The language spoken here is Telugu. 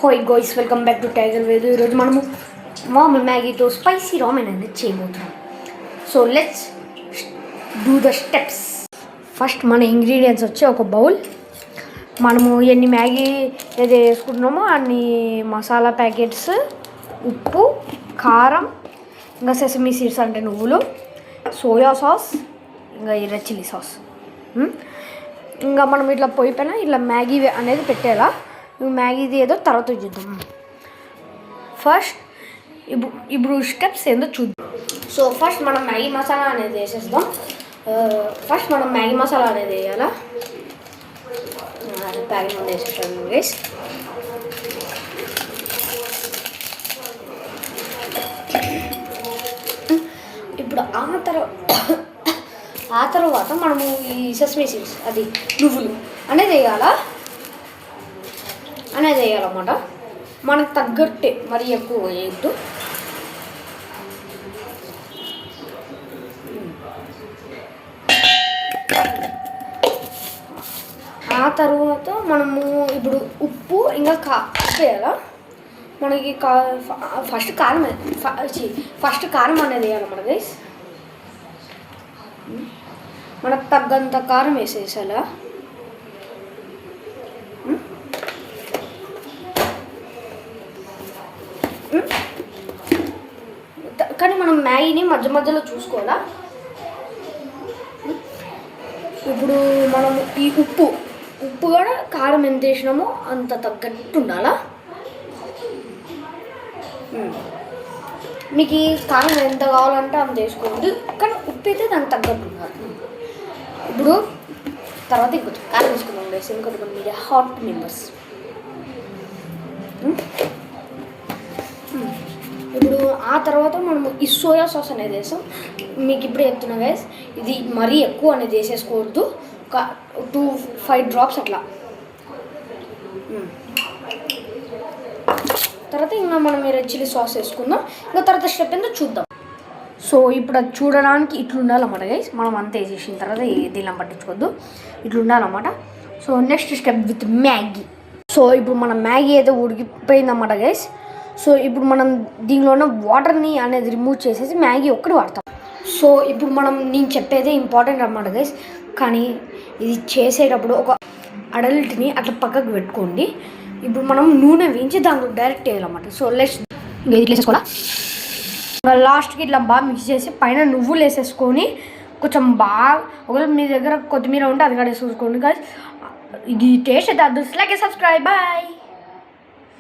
హోయ్ guys, welcome back to tiger వేదు. ఈరోజు మనము మామూలు మ్యాగీతో స్పైసీ రామెన్ అనేది చేయబోతున్నాం. So let's do the steps. First మన ఇంగ్రీడియంట్స్ వచ్చి ఒక బౌల్, మనము ఎన్ని మ్యాగీ ఏది వేసుకుంటున్నామో అన్ని మసాలా ప్యాకెట్స్, ఉప్పు, కారం, ఇంకా సెసమీ సీడ్స్ అంటే నువ్వులు, సోయా సాస్, ఇంకా రెడ్ చిల్లీ సాస్. ఇంకా మనం ఇట్లా పొయ్యి పైన ఇట్లా మ్యాగీ అనేది పెట్టేలా. మ్యాగీది ఏదో తర్వాత చూద్దాం. ఫస్ట్ ఇప్పుడు స్టెప్స్ ఏందో చూద్దాం. సో ఫస్ట్ మనం మ్యాగీ మసాలా అనేది వేసేద్దాం. ఫస్ట్ మనం మ్యాగీ మసాలా అనేది వేయాలా. ప్యాకెట్ ముందు వేసేస్తాను గైస్. ఇప్పుడు ఆ తర్వాత మనము ఈ సెసమీ సీడ్స్ అది నువ్వులు అనేది వేయాలన్నమాట. మనకు తగ్గట్టే, మరి ఎక్కువ వేయద్దు. ఆ తర్వాత మనము ఇప్పుడు ఉప్పు ఇంకా వేయాలా. మనకి ఫస్ట్ కారం అనేది వేయాలన్నమాట గైస్. మనకు తగ్గంత కారం వేసేసాలా. కానీ మనం మ్యాగీని మధ్య మధ్యలో చూసుకోవాలా. ఇప్పుడు మనం ఈ ఉప్పు కూడా కారం ఎంత వేసినామో అంత తగ్గట్టు ఉండాలా. మీకు ఈ కారం ఎంత కావాలంటే అంత వేసుకోవద్దు, కానీ ఉప్పు అయితే దానికి తగ్గట్టు ఉండాలి. ఇప్పుడు తర్వాత ఇంకొంచెం కారం వేసుకుందాం వేసి ఇంకొంచెం మీద హాట్ మెంబర్స్. ఇప్పుడు ఆ తర్వాత మనము ఈ సోయా సాస్ అనేది వేసాం. మీకు ఇప్పుడే చెప్తున్నా గైస్, ఇది మరీ ఎక్కువ అనేది వేసేసుకోవద్దు. ఒక 2-5 డ్రాప్స్ అట్లా. తర్వాత ఇంకా మనం రెడ్ చిల్లీ సాస్ వేసుకుందాం. ఇంకా తర్వాత స్టెప్ ఏందో చూద్దాం. సో ఇప్పుడు అది చూడడానికి ఇట్లా ఉండాలన్నమాట గైస్. మనం అంతా వేసేసిన తర్వాత దీనిలో పట్టించుకోవద్దు, ఇట్లా ఉండాలన్నమాట. So next step with Maggi. So ఇప్పుడు మన మ్యాగీ అయితే ఉడికిపోయిందన్నమాట గైస్. సో ఇప్పుడు మనం దీనిలో ఉన్న వాటర్ని అనేది రిమూవ్ చేసేసి మ్యాగీ ఒక్కటి వాడతాం. సో ఇప్పుడు నేను చెప్పేదే ఇంపార్టెంట్ అన్నమాట గైస్. కానీ ఇది చేసేటప్పుడు ఒక అడల్ట్ని అట్లా పక్కకు పెట్టుకోండి. ఇప్పుడు మనం నూనె వేయించి దాంట్లో డైరెక్ట్ వేయాలన్నమాట. సో లెట్స్ ఇట్లా వేసేసుకోవాలా. లాస్ట్కి ఇట్లా బాగా మిక్స్ చేసి పైన నువ్వులు వేసేసుకొని కొంచెం బాగా, ఒకవేళ మీ దగ్గర కొత్తిమీర ఉంటే అది కూడా వేసేసుకోండి గైస్. ఇది టేస్ట్ అయితే అద్దు. Like subscribe. బాయ్.